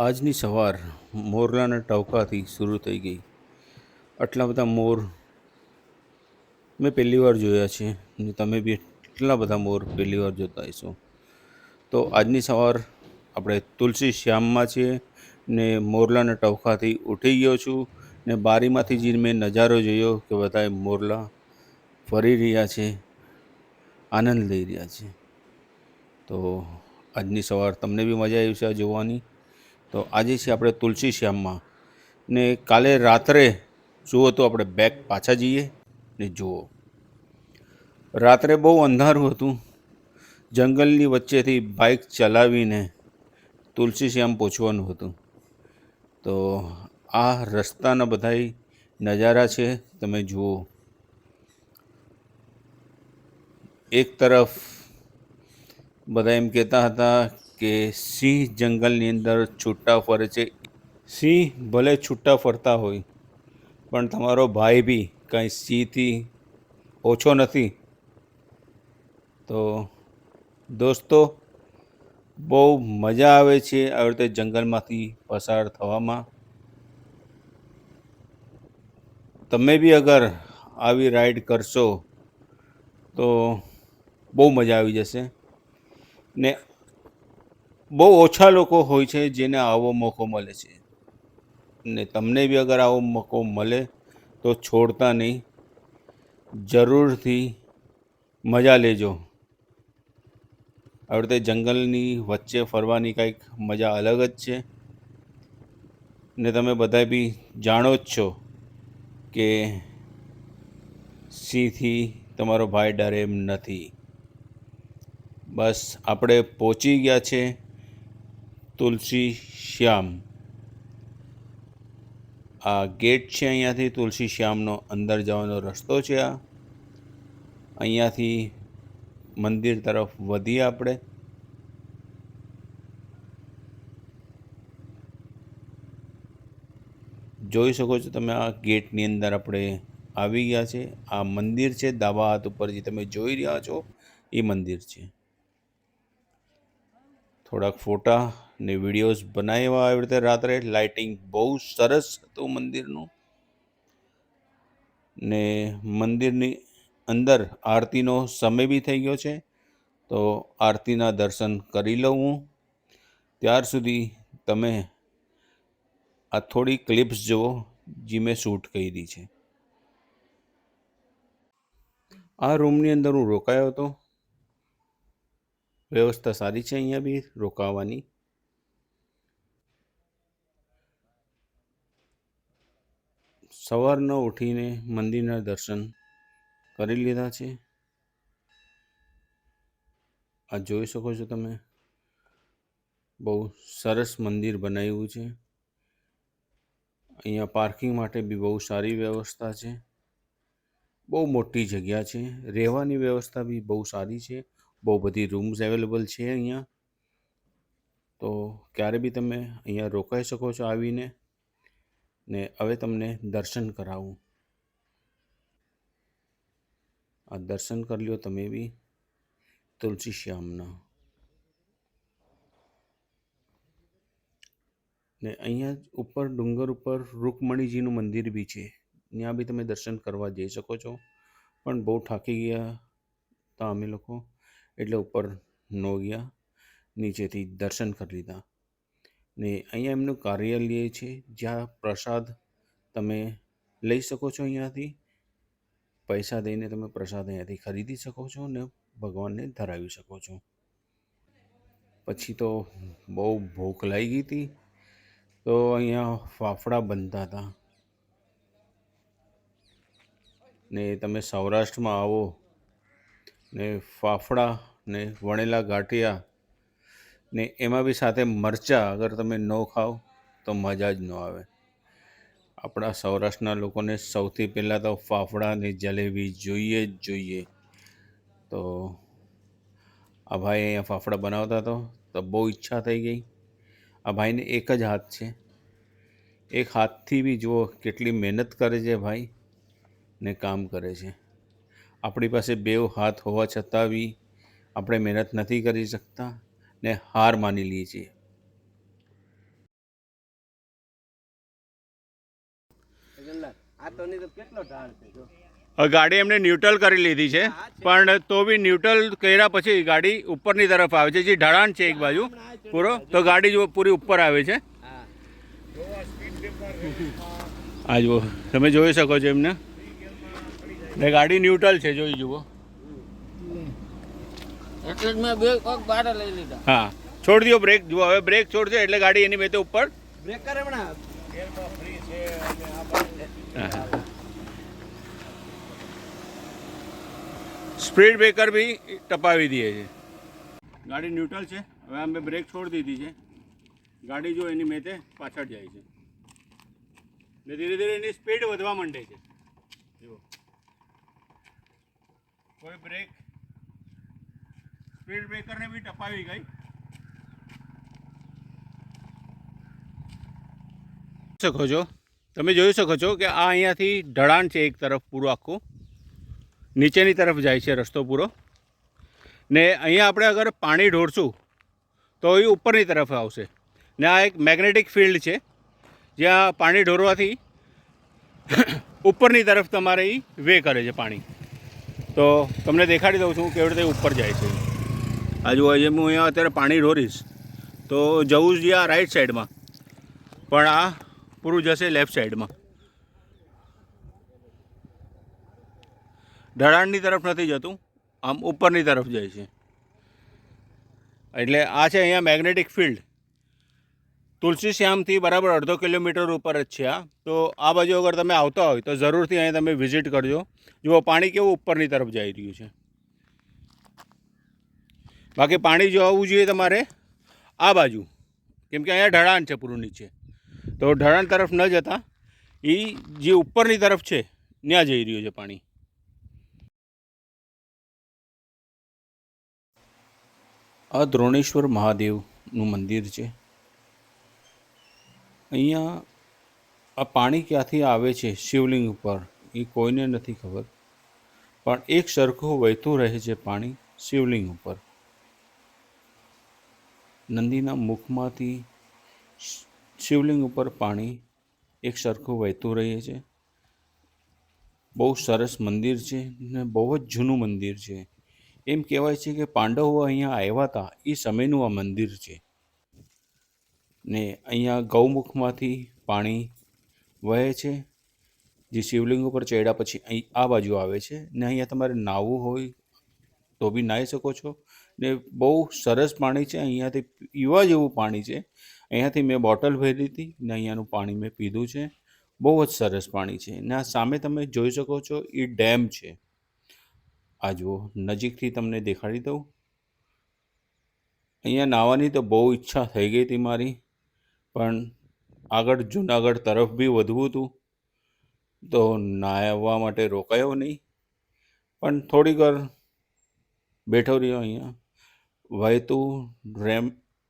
આજની સવાર મોરલાના ટવકાથી શરૂ થઈ ગઈ. આટલા બધા મોર મેં પહેલી વાર જોયા છે ને તમે બી એટલા બધા મોર પહેલી વાર જોતા હશો. તો આજની સવાર આપણે તુલસી શ્યામમાં છીએ ને મોરલાના ટવકાથી ઉઠી ગયો છું ને બારીમાંથી જે મેં નજારો જોયો કે બધાએ મોરલા ફરી રહ્યા છે, આનંદ લઈ રહ્યા છે. તો આજની સવાર તમને બી મજા આવી છે આ જોવાની. તો આજે છે આપણે તુલસી શ્યામમાં ને કાલે રાત્રે જુઓ તો આપણે બેક પાછા જઈએ ને જુઓ. રાત્રે બહુ અંધારું હતું. જંગલની વચ્ચેથી બાઇક ચલાવીને તુલસી શ્યામ પહોંચવાનું હતું. તો આ રસ્તાના બધાય નજારા છે, તમે જુઓ. એક તરફ બધા એમ કહેતા હતા કે સિંહ જંગલની અંદર છૂટા ફરે છે. સિંહ ભલે છૂટા ફરતા હોય પણ તમારો ભાઈ બી કાંઈ સિંહથી ઓછો નથી. તો દોસ્તો, બહુ મજા આવે છે આવી રીતે જંગલમાંથી પસાર થવામાં. તમે બી અગર આવી રાઈડ કરશો તો બહુ મજા આવી જશે. ને બહુ ઓછા લોકો હોય છે જેને આવો મોકો મળે છે. ને તમને બી અગર આવો મોકો મળે તો છોડતા નહીં, જરૂરથી મજા લેજો. આવી રીતે જંગલની વચ્ચે ફરવાની કંઈક મજા અલગ જ છે. ને તમે બધા બી જાણો જ છો કે સિંહથી તમારો ભાઈ ડરે એમ નથી. બસ આપણે પહોંચી ગયા છે તુલસી શ્યામ. આ ગેટ છે, અહીંયાથી તુલસી શ્યામનો અંદર જવાનો રસ્તો છે. અહીંયાથી મંદિર તરફ વધીએ આપણે. જોઈ શકો છો તમે આ ગેટની અંદર આપણે આવી ગયા છે. આ મંદિર છે, ડાબા હાથ ઉપર જે તમે જોઈ રહ્યા છો એ મંદિર છે. થોડાક ફોટા ને વિડીયોઝ બનાવ્યા આવી રીતે રાત્રે. લાઇટિંગ બહુ સરસ હતું મંદિરનું. ને મંદિરની અંદર આરતીનો સમય બી થઈ ગયો છે, તો આરતીના દર્શન કરી લઉં હું. ત્યાર સુધી તમે આ થોડી ક્લિપ્સ જુઓ જે મેં શૂટ કરી છે. આ રૂમની અંદર હું રોકાયો હતો. વ્યવસ્થા સારી છે અહીંયા બી રોકાવાની. સવારના ઉઠીને મંદિરના દર્શન કરી લીધા છે. આ જોઈ શકો છો તમે, બહુ સરસ મંદિર બનાવ્યું છે. અહીંયા પાર્કિંગ માટે બી બહુ સારી વ્યવસ્થા છે. બહુ મોટી જગ્યા છે. રહેવાની વ્યવસ્થા બી બહુ સારી છે. બહુ બધી રૂમ્સ અવેલેબલ છે અહીંયા. તો ક્યારે બી તમે અહીંયા રોકાઈ શકો છો આવીને. ને હવે તમને દર્શન કરાવું. આ દર્શન કરી લ્યો તમે બી તુલસી શ્યામના. ને અહીંયા ઉપર ડુંગર ઉપર રૂકમણીજીનું મંદિર બી છે. ત્યાં બી તમે દર્શન કરવા જઈ શકો છો. પણ બહુ થાકી ગયા હતા અમે લોકો, એટલે ઉપર ન ગયા, નીચેથી દર્શન કરી લીધા. ને અહીંયા એમનું કાર્યાલય છે જ્યાં પ્રસાદ તમે લઈ શકો છો. અહીંયાથી પૈસા દઈને તમે પ્રસાદ અહીંયાથી ખરીદી શકો છો ને ભગવાનને ધરાવી શકો છો. પછી તો બહુ ભૂખ લાગી ગઈ હતી, તો અહીંયા ફાફડા બનતા હતા. ને તમે સૌરાષ્ટ્રમાં આવો ને ફાફડા ને વણેલા ગાંઠિયા ને એમાં બી સાથે મરચાં અગર તમે ન ખાઓ તો મજા જ ન આવે. આપણા સૌરાષ્ટ્રના લોકોને સૌથી પહેલાં તો ફાફડા ને જલેબી જોઈએ જ જોઈએ. તો આ ભાઈ અહીંયા ફાફડા બનાવતા હતો તો બહુ ઈચ્છા થઈ ગઈ. આ ભાઈને એક જ હાથ છે. એક હાથથી બી જુઓ કેટલી મહેનત કરે છે ભાઈ, ને કામ કરે છે. આપણી પાસે બે હાથ હોવા છતાં બી આપણે મહેનત નથી કરી શકતા ને હાર માની લઈએ છીએ. આ તો નહીં તો કેટલો ઢાળ છે જો. ગાડી એમને ન્યુટ્રલ કરી લીધી છે, પણ તો બી ન્યુટ્રલ કર્યા પછી ગાડી ઉપરની તરફ આવે છે. જે ઢળાણ છે એક બાજુ પૂરો, તો ગાડી જો પૂરી ઉપર આવે છે. હા આ જુઓ, તમે જોઈ શકો છો એમને, ને ગાડી ન્યુટ્રલ છે, જોઈ જુઓ. એટલે જ મેં બે પગ બહાર લઈ લીધા. હા, છોડ દો બ્રેક. જુઓ, હવે બ્રેક છોડશે એટલે ગાડી એની મેં ઉપર. બ્રેકર હમણાં સ્પીડ બ્રેકર બી ટપાવી દઈએ છે. ગાડી ન્યુટ્રલ છે. હવે અમે બ્રેક છોડી દીધી છે. ગાડી જો એની મેં તે પાછળ જાય છે ને ધીરે ધીરે એની સ્પીડ વધવા માંડે છે. જુઓ, કોઈ બ્રેક સ્પીડ બ્રેકરને બી ટપાવી ગઈ. શકો છો, તમે જોઈ શકો છો કે આ અહીંયાથી ઢળાણ છે એક તરફ પૂરું આખું, નીચેની તરફ જાય છે રસ્તો પૂરો. ને અહીંયા આપણે અગર પાણી ઢોળશું તો એ ઉપરની તરફ આવશે. ને આ એક મેગ્નેટિક ફિલ્ડ છે, જ્યાં પાણી ઢોરવાથી ઉપરની તરફ તમારે એ વે કરે છે પાણી. તો તમને દેખાડી દઉં છું કેવી રીતે ઉપર જાય છે. આ જુઓ, આજે હું અહીંયા અત્યારે પાણી ઢોરીશ તો જવું જ આ રાઈટ સાઈડમાં, પણ આ પૂરું જશે લેફ્ટ સાઈડમાં. ઢળાણની તરફ નથી જતું, આમ ઉપરની તરફ જાય છે. એટલે આ છે અહીંયા મેગ્નેટિક ફિલ્ડ. તુલસી શ્યામથી બરાબર અડધો કિલોમીટર ઉપર જ છે આ. તો આ બાજુ અગર તમે આવતા હોય તો જરૂરથી અહીંયા તમે વિઝિટ કરજો. જુઓ પાણી કેવું ઉપરની તરફ જઈ રહ્યું છે. બાકી પાણી જો આવવું જોઈએ તમારે આ બાજુ, કેમ કે અહીંયા ઢળાણ છે પૂરું નીચે. તો ઢળાણ તરફ ન જતાં એ જે ઉપરની તરફ છે ત્યાં જઈ રહ્યું છે પાણી. આ દ્રોણેશ્વર મહાદેવનું મંદિર છે. અહીંયા આ પાણી ક્યાંથી આવે છે શિવલિંગ ઉપર એ કોઈને નથી ખબર, પણ એક સરખું વહેતું રહે છે પાણી શિવલિંગ ઉપર. નંદીના મુખમાંથી શિવલિંગ ઉપર પાણી એક સરખું વહેતું રહે છે. બહુ સરસ મંદિર છે ને બહુ જ જૂનું મંદિર છે. એમ કહેવાય છે કે પાંડવો અહીંયા આવ્યા હતા એ સમયનું આ મંદિર છે. ને અહીંયા ગૌમુખમાંથી પાણી વહે છે, જે શિવલિંગ ઉપર ચડ્યા પછી અહીં આ બાજુ આવે છે. ને અહીંયા તમારે નાહવું હોય તો બી નાહી શકો છો. ને બહુ સરસ પાણી છે. અહીંયાથી પીવા જેવું પાણી છે. અહીંયાથી મેં બોટલ ભરી હતી ને અહીંયાનું પાણી મેં પીધું છે. બહુ જ સરસ પાણી છે. ને આ સામે તમે જોઈ શકો છો એ ડેમ છે. આ જુઓ, નજીકથી તમને દેખાડી દઉં. અહીંયા નાહવાની તો બહુ ઈચ્છા થઈ ગઈ હતી મારી, પણ આગળ જુનાગઢ તરફ બી વધવું હતું તો નાહવા માટે રોકાયો નહીં. પણ થોડીક વાર બેઠો રહ્યો. અહીંયા વહેતું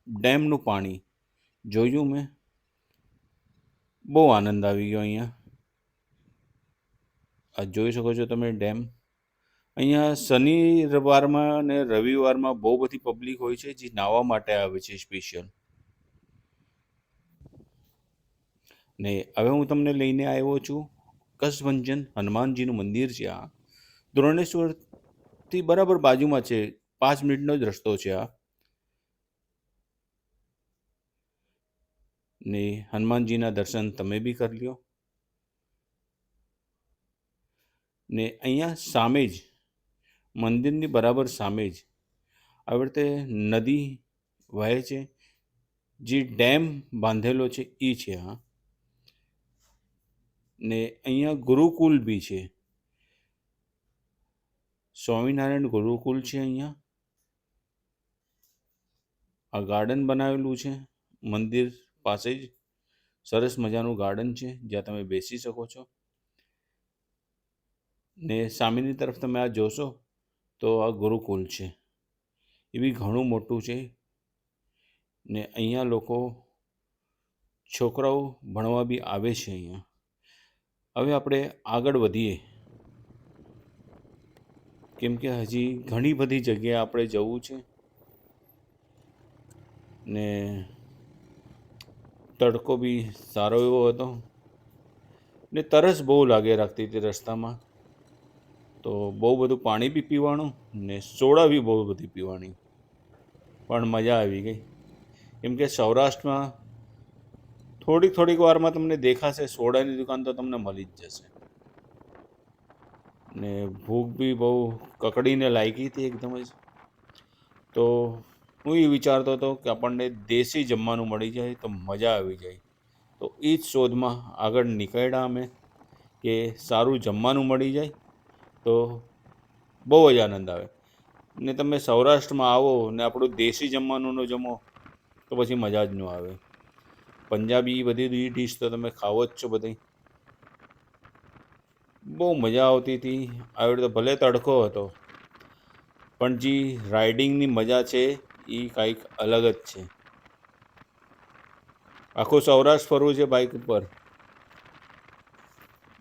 ડેમનું પાણી જોયું મેં, બહુ આનંદ આવી ગયો. અહીંયા આ જોઈ શકો છો તમે ડેમ. અહીંયા શનિવારમાં અને રવિવારમાં બહુ બધી પબ્લિક હોય છે જે નાહવા માટે આવે છે સ્પેશિયલ. ને હવે હું તમને લઈને આવ્યો છું કચ્છભંજન હનુમાનજીનું મંદિર છે. આ દ્રોણેશ્વરથી બરાબર બાજુમાં છે, 5 મિનિટનો જ રસ્તો છે આ. ને હનુમાનજીના દર્શન તમે બી કરી લ્યો. ને અહીંયા સામે જ મંદિરની બરાબર સામે જ આવી રીતે નદી વહે છે. જે ડેમ બાંધેલો છે એ છે આ. ને અહીંયા ગુરુકુલ બી છે, સ્વામિનારાયણ ગુરુકુલ છે. અહીંયા આ ગાર્ડન બનાવેલું છે મંદિર પાસે જ. સરસ મજાનું ગાર્ડન છે જ્યાં તમે બેસી શકો છો. ને સામેની તરફ તમે આ જોશો તો આ ગુરુકુલ છે. એ બી ઘણું મોટું છે. ને અહીંયા લોકો છોકરાઓ ભણવા બી આવે છે અહીંયા. હવે આપણે આગળ વધીએ, કેમ કે હજી ઘણી બધી જગ્યાએ આપણે જવું છે. ને તડકો બી સારો એવો હતો. ને તરસ બહુ લાગે રાખતી હતી રસ્તામાં, તો બહુ બધું પાણી બી પીવાનું ને સોડા બી બહુ બધી પીવાની, પણ મજા આવી ગઈ. કેમ કે સૌરાષ્ટ્રમાં થોડીક વારમાં તમને દેખાશે સોડાની દુકાન તો તમને મળી જ જશે. ને ભૂખ બી બહુ કકડીને લાગી હતી એકદમ જ. તો હું એ વિચારતો હતો કે આપણને દેશી જમવાનું મળી જાય તો મજા આવી જાય. તો એ જ શોધમાં આગળ નીકળ્યા અમે કે સારું જમવાનું મળી જાય તો બહુ જ આનંદ આવે. ને તમે સૌરાષ્ટ્રમાં આવો ને આપણું દેશી જમવાનું ન જમો તો પછી મજા જ ન આવે. પંજાબી બધી ડીશ તો તમે ખાવો જ છો બધી. બહુ મજા આવતી હતી. આવી રીતે ભલે તડકો હતો પણ જે રાઇડિંગની મજા છે એ કંઈક અલગ જ છે. આખું સૌરાષ્ટ્ર ફરવું છે બાઇક ઉપર,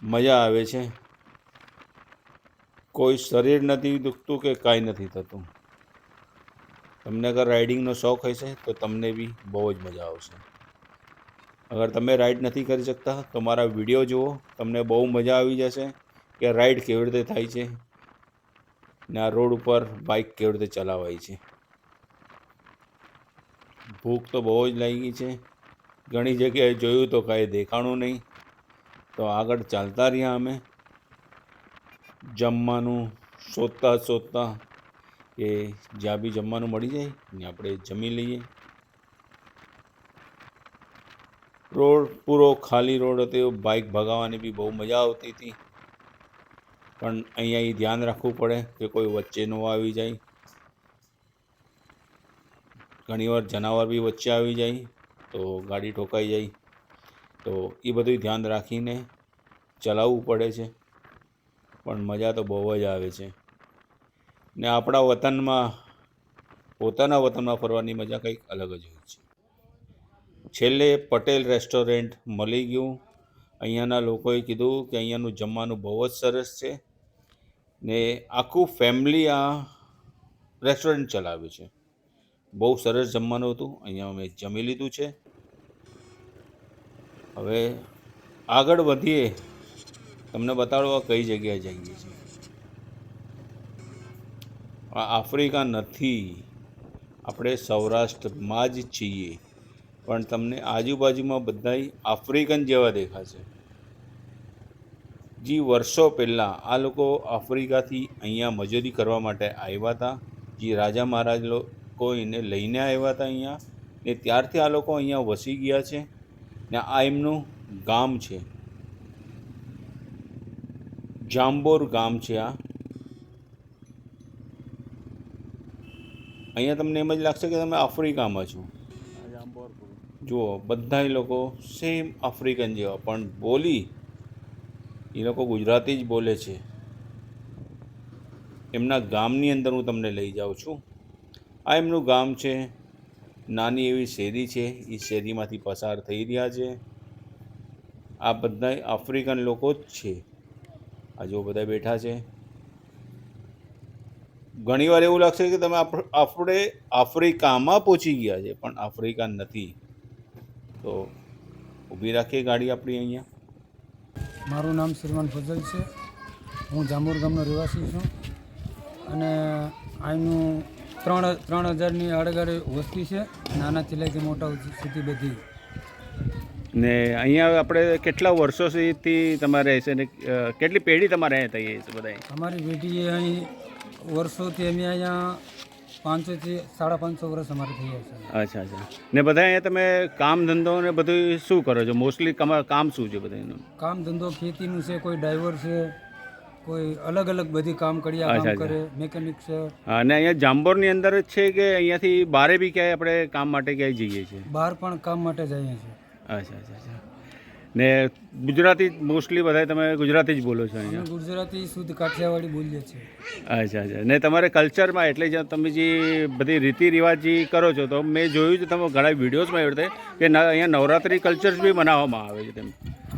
મજા આવે છે. કોઈ શરીર નથી દુખતું કે કાંઈ નથી થતું. તમને અગર રાઇડિંગનો શોખ હશે તો તમને બી બહુ જ મજા આવશે. અગર તમે રાઇડ નથી કરી શકતા તો મારા વિડીયો જુઓ, તમને બહુ મજા આવી જશે કે રાઇડ કેવી રીતે થાય છે ને આ રોડ ઉપર બાઇક કેવી રીતે ચલાવાય છે. ભૂખ તો બહુ જ લાગી છે. ઘણી જગ્યાએ જોયું તો કાંઈ દેખાણું નહીં, તો આગળ ચાલતા રહ્યા અમે જમવાનું શોધતા કે જ્યાં બી જમવાનું મળી જાય ને આપણે જમી લઈએ. રોડ પૂરો ખાલી રોડ હતો, બાઇક ભગાવવાની બી બહુ મજા આવતી હતી. પણ અહીંયા એ ધ્યાન રાખવું પડે કે કોઈ વચ્ચે ન આવી જાય. ઘણીવાર જનાવર બી વચ્ચે આવી જાય તો ગાડી ઠોકાઈ જાય, તો એ બધું ધ્યાન રાખીને ચલાવવું પડે છે. પણ મજા તો બહુ જ આવે છે. ને આપણા વતનમાં, પોતાના વતનમાં ફરવાની મજા કંઈક અલગ જ હોય છે. છેલ્લે પટેલ રેસ્ટોરન્ટ મળી ગયું. અહીંયાના લોકોએ કીધું કે અહીંયાનું જમવાનું બહુ જ સરસ છે ને આખું ફેમિલી આ રેસ્ટોરન્ટ ચલાવે છે. બહુ સરસ જમવાનું હતું. અહીંયા અમે જમી લીધું છે. હવે આગળ વધીએ, તમને બતાડવા કઈ જગ્યાએ જઈએ છીએ. આ આફ્રિકા નથી, આપણે સૌરાષ્ટ્રમાં જ છીએ, પણ તમને આજુબાજુમાં બધાય આફ્રિકન જેવા દેખાશે. જે વર્ષો પહેલાં આ લોકો આફ્રિકાથી અહીંયા મજૂરી કરવા માટે આવ્યા હતા. જે રાજા મહારાજ લોકો એને લઈને આવ્યા હતા અહીંયા, ને ત્યારથી આ લોકો અહીંયા વસી ગયા છે ને આ એમનું ગામ છે. જાંબોર ગામ છે આ. અહીંયા તમને એમ જ લાગશે કે તમે આફ્રિકામાં છો. જુઓ, બધાય લોકો સેમ આફ્રિકન જેવા, પણ બોલી એ લોકો ગુજરાતી જ બોલે છે. એમના ગામની અંદર હું તમને લઈ જાઉં છું. આ એમનું ગામ છે. નાની એવી શેરી છે, એ શેરીમાંથી પસાર થઈ રહ્યા છે. આ બધાય આફ્રિકન લોકો જ છે. આ જો બધા બેઠા છે. ઘણીવાર એવું લાગશે કે તમે આપણે આફ્રિકામાં પહોંચી ગયા છે, પણ આફ્રિકા નથી. તો ઊભી રાખીએ ગાડી આપણી અહીંયા. મારું નામ શ્રીમાન ફજલ છે. હું જાંબુર ગામનો રહેવાસી છું અને અહીંનું 3,000ની આડેગાડે વસ્તી છે, નાનાથી લઈને મોટા સુધી બધી. ને અહીંયા આપણે કેટલા વર્ષો સુધી તમારે છે ને કેટલી પેઢી તમારે અહીંયા થઈ છે બધા? અમારી પેઢીએ અહીં વર્ષોથી અમે અહીંયા 500થી 550 વર્ષ અમારે થઈ ગયા છે. અચ્છા અચ્છા. ને બધા અહીંયા તમે કામ ધંધો ને બધું શું કરો છો? મોસ્ટલી કામ શું છે બધાનું? કામ ધંધો ખેતીનું છે, કોઈ ડ્રાઈવર છે, કોઈ અલગ અલગ બધી કામ કડિયા કામ કરે, મેકેનિક છે. અને અહીંયા જાંબોરની અંદર જ છે કે અહીંયાથી બહાર બી ક્યાંય આપણે કામ માટે ક્યાંય જઈએ છીએ? બહાર પણ કામ માટે જઈએ છીએ. અચ્છા અચ્છા અચ્છા. ને ગુજરાતી મોસ્ટલી બધા તમે ગુજરાતી જ બોલો છો અહીંયા? ગુજરાતી શુદ્ધ કાઠિયાવાડી બોલીએ છીએ. અચ્છા અચ્છા. ને તમારે કલ્ચરમાં એટલે જ તમે જે બધી રીતિ રિવાજ જે કરો છો, તો મેં જોયું છે તમે ઘણા વિડીયોઝમાં એવી રીતે કે અહીંયા નવરાત્રિ કલ્ચર્સ બી મનાવવામાં આવે છે તેમ?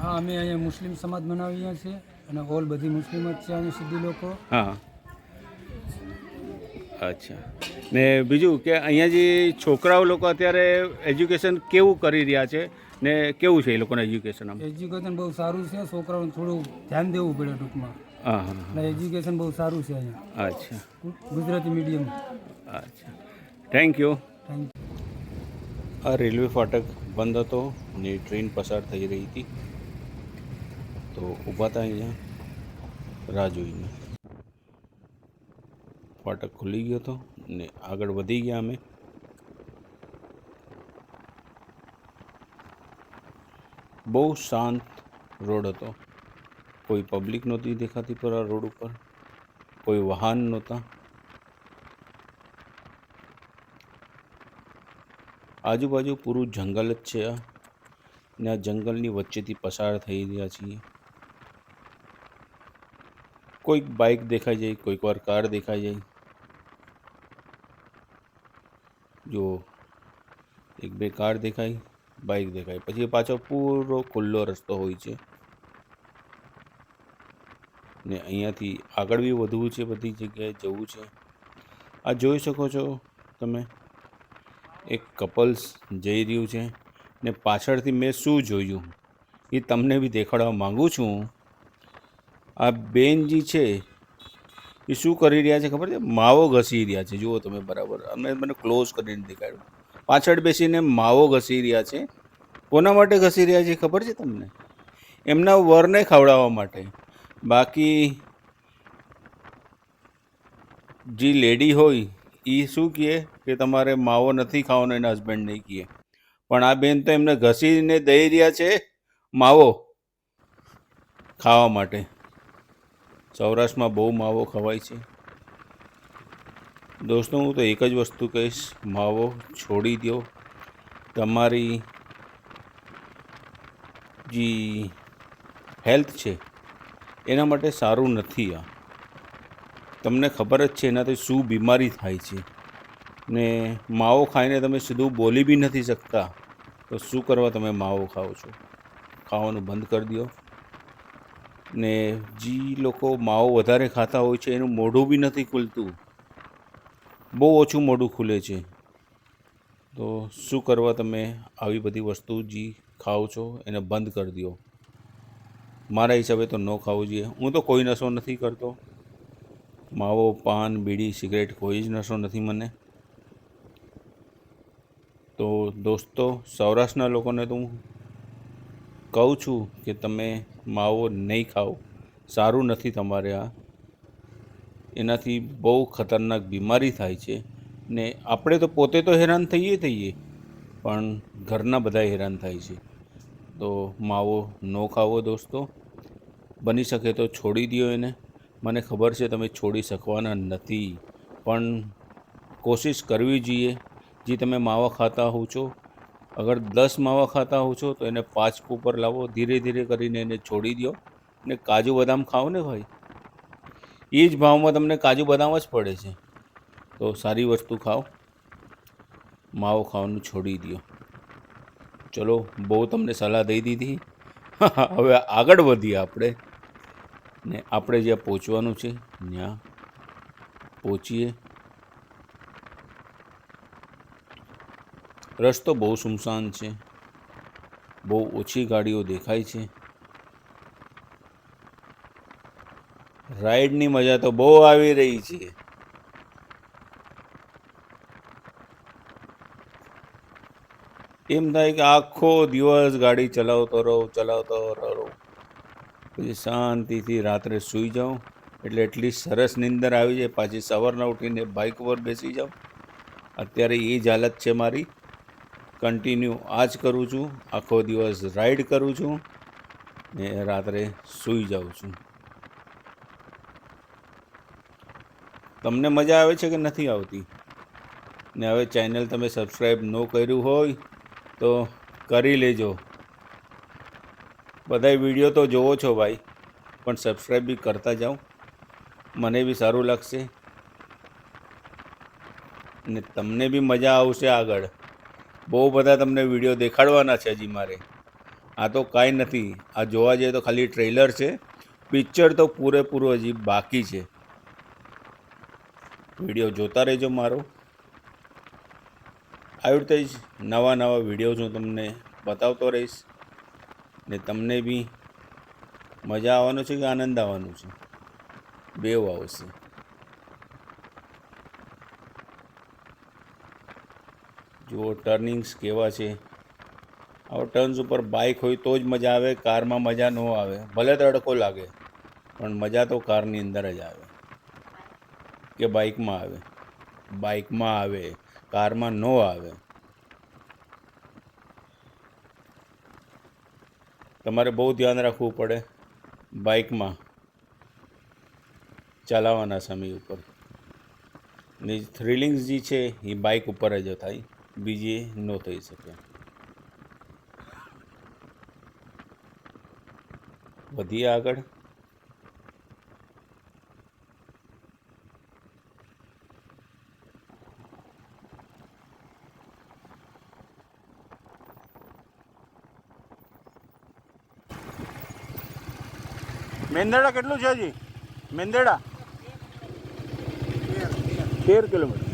હા, અમે અહીંયા મુસ્લિમ સમાજ મનાવીએ છીએ અને ઓલ બધી મુસ્લિમ જ છે અને સિદ્ધિ લોકો. હા, અચ્છા. ને બીજું કે અહીંયા જે છોકરાઓ લોકો અત્યારે એજ્યુકેશન કેવું કરી રહ્યા છે ને કેવું છે એ લોકોનું એજ્યુકેશન આમ? એજ્યુકેશન બહુ સારું છે, છોકરાઓને થોડું ધ્યાન દેવું પડે ટૂંકમાં. હા હા એટલે એજ્યુકેશન બહુ સારું છે અહીંયા હા, અચ્છા ગુજરાતી મીડિયમ. અચ્છા, થેન્ક યુ. થેન્ક આ રેલવે ફાટક બંધ હતો ને ટ્રેન પસાર થઈ રહી હતી, તો ઊભા હતા અહીંયા રાહ જોઈને. ફાટક ખુલી ગયો હતો ને આગળ વધી ગયા અમે. બહુ શાંત રોડ હતો, કોઈ પબ્લિક નહોતી દેખાતી પર આ રોડ ઉપર, કોઈ વાહન નહોતા. આજુબાજુ પૂરું જંગલ જ છે આ, ને આ જંગલની વચ્ચેથી પસાર થઈ રહ્યા છીએ. કોઈક બાઇક દેખાઈ જાય, કોઈક વાર કાર દેખાઈ જાય. જો એક બે કાર દેખાય, બાઇક દેખાય, પછી પાછો પૂરો ખુલ્લો રસ્તો હોય છે. ને અહીંયાથી આગળ બી વધવું છે, બધી જગ્યાએ જવું છે. આ જોઈ શકો છો તમે, એક કપલ્સ જઈ રહ્યું છે ને પાછળથી મેં શું જોયું એ તમને બી દેખાડવા માગું છું. આ બેનજી છે એ શું કરી રહ્યા છે ખબર છે? માવો ઘસી રહ્યા છે. જુઓ તમે બરાબર, મને ક્લોઝ કરીને દેખાડ્યું. પાછળ બેસીને માવો ઘસી રહ્યા છે. કોના માટે ઘસી રહ્યા છે ખબર છે તમને? એમના વરને ખવડાવવા માટે. બાકી જે લેડી હોય એ શું કહે કે તમારે માવો નથી ખાવાનો, એના હસબન્ડ નહીં કહે. પણ આ બેન તો એમને ઘસીને દઈ રહ્યા છે માવો ખાવા માટે. સૌરાષ્ટ્રમાં બહુ માવો ખવાય છે દોસ્તો. હું તો એક જ વસ્તુ કહીશ, માવો છોડી દો. તમારી જે હેલ્થ છે એના માટે સારું નથી આ. તમને ખબર જ છે એનાથી શું બીમારી થાય છે. ને માવો ખાઈને તમે સીધું બોલી બી નથી શકતા, તો શું કરવા તમે માવો ખાઓ છો? ખાવાનું બંધ કરી દો. ને જે લોકો માવો વધારે ખાતા હોય છે એનું મોઢું બી નથી ખુલતું, બહુ ઓછું મોઢું ખુલે છે. તો શું કરવા તમે આવી બધી વસ્તુ જે ખાઓ છો એને બંધ કરી દો. મારા હિસાબે તો ન ખાવું જોઈએ. હું તો કોઈ નશો નથી કરતો, માવો, પાન, બીડી, સિગરેટ કોઈ જ નશો નથી મને. તો દોસ્તો, સૌરાષ્ટ્રના લોકોને તો હું કહું છું કે તમે માવો નહીં ખાઓ, સારું નથી તમારે આ. એનાથી બહુ ખતરનાક બીમારી થાય છે. ને આપણે તો પોતે તો હેરાન થઈએ, પણ ઘરના બધા હેરાન થાય છે. તો માવો ન ખાવો દોસ્તો. બની શકે તો છોડી દો એને. મને ખબર છે તમે છોડી શકવાના નથી, પણ કોશિશ કરવી જોઈએ. જે તમે માવા ખાતા હો છો, અગર 10 માવા ખાતા હો છો તો એને 5 ઉપર લાવો. ધીરે ધીરે કરીને એને છોડી દો. ને કાજુ બદામ ખાઓ ને ભાઈ, એ જ ભાવમાં તમને કાજુ બદામ જ પડે છે. તો સારી વસ્તુ ખાઓ, માવો ખાવાનું છોડી દો. ચલો, બહુ તમને સલાહ દઈ દીધી. હવે આગળ વધીએ આપણે, ને આપણે જ્યાં પહોંચવાનું છે ત્યાં પહોંચીએ. રસ્તો બહુ સુમસાન છે, બહુ ઓછી ગાડીઓ દેખાય છે. રાઈડની મજા તો બહુ આવી રહી છે. એમ થાય કે આખો દિવસ ગાડી ચલાવતો રહો, પછી શાંતિથી રાત્રે સૂઈ જાઉં એટલે એટલી સરસ નીંદર આવી જાય. પાછી સવારના ઉઠીને બાઇક પર બેસી જાઉં. અત્યારે એ જ હાલત છે મારી. કન્ટિન્યુ આ જ કરું છું, આખો દિવસ રાઈડ કરું છું ને રાત્રે સૂઈ જાઉં છું. તમને મજા આવે છે કે નથી આવતી? ને હવે ચેનલ તમે સબસ્ક્રાઈબ ન કર્યું હોય તો કરી લેજો. બધા વિડીયો તો જોવો છો ભાઈ, પણ સબસ્ક્રાઈબ બી કરતા જાઓ, મને બી સારું લાગશે ને તમને બી મજા આવશે. આગળ બહુ બધા તમને વિડીયો દેખાડવાના છે હજી મારે. આ તો કાંઈ નથી, આ જોવા જઈએ તો ખાલી ટ્રેલર છે. પિક્ચર તો પૂરેપૂરું હજી બાકી છે. વિડીયો જોતા રહેજો મારો. આવી રીતે જ નવા વિડીયોઝ હું તમને બતાવતો રહીશ ને તમને બી મજા આવવાનો છે કે આનંદ આવવાનો છે, બેવ આવશે. જુઓ ટર્નિંગ્સ કેવા છે. આવા ટર્ન્સ ઉપર બાઇક હોય તો જ મજા આવે, કારમાં મજા ન આવે. ભલે તડકો લાગે પણ મજા તો કારની અંદર જ આવે કે બાઇકમાં આવે. બાઇકમાં આવે, કારમાં ન આવે. તમારે બહુ ધ્યાન રાખવું પડે બાઇકમાં ચલાવવાના સમય ઉપર. ને થ્રિલિંગ્સ જે છે એ બાઇક ઉપર જ થાય, બીજી ન થઈ શકે. વધીએ આગળ. મેંદરડા કેટલું છે હજી? મેંદરડા 13 કિલોમીટર.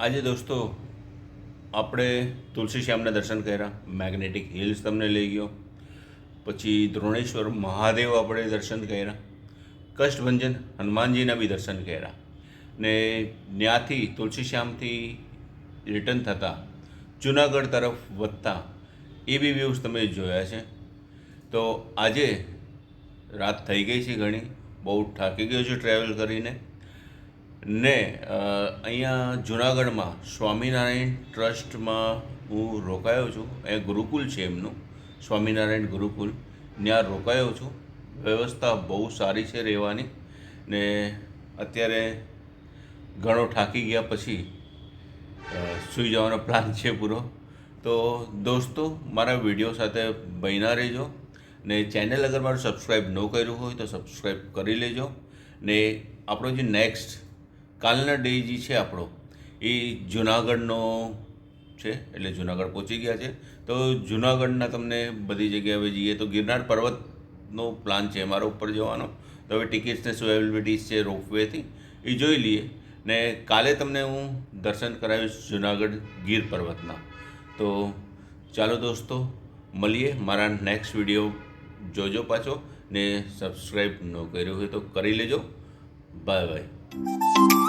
આજે દોસ્તો આપણે તુલસી શ્યામના દર્શન કર્યા, મેગ્નેટિક હિલ્સ તમને લઈ ગયો, પછી દ્રોણેશ્વર મહાદેવ આપણે દર્શન કર્યા, કષ્ટભંજન હનુમાનજીના બી દર્શન કર્યા ને ત્યાંથી તુલસી શ્યામથી રિટર્ન થતાં જુનાગઢ તરફ વધતા એ બી વ્યૂઝ તમે જોયા છે. તો આજે રાત થઈ ગઈ છે ઘણી, બહુ થાકી ગયો છું ટ્રાવેલ કરીને ને અહીંયા જુનાગઢમાં સ્વામિનારાયણ ટ્રસ્ટમાં હું રોકાયો છું. એ ગુરુકુલ છે એમનું, સ્વામિનારાયણ ગુરુકુલ. ત્યાં રોકાયો છું. વ્યવસ્થા બહુ સારી છે રહેવાની ને અત્યારે ઘણો થાકી ગયા પછી સૂઈ જવાનો પ્લાન છે પૂરો. તો દોસ્તો મારા વિડીયો સાથે બન્યા રહેજો ને ચેનલ અગર મારું સબસ્ક્રાઈબ ન કર્યું હોય તો સબસ્ક્રાઈબ કરી લેજો. ને આપણો જે નેક્સ્ટ કાલના ડે જે છે આપણો એ જુનાગઢનો છે, એટલે જુનાગઢ પહોંચી ગયા છે. તો જુનાગઢના તમને બધી જગ્યાએ હવે જઈએ તો ગિરનાર પર્વતનો પ્લાન છે મારા ઉપર જવાનો. તો હવે ટિકિટ્સને શું અવેલેબિલિટીઝ છે રોપવેથી એ જોઈ લઈએ ને કાલે તમને હું દર્શન કરાવીશ જુનાગઢ ગીર પર્વતના. તો ચાલો દોસ્તો મળીએ. મારા નેક્સ્ટ વિડીયો જોજો પાછો ને સબસ્ક્રાઈબ ન કર્યું હોય તો કરી લેજો. Bye bye.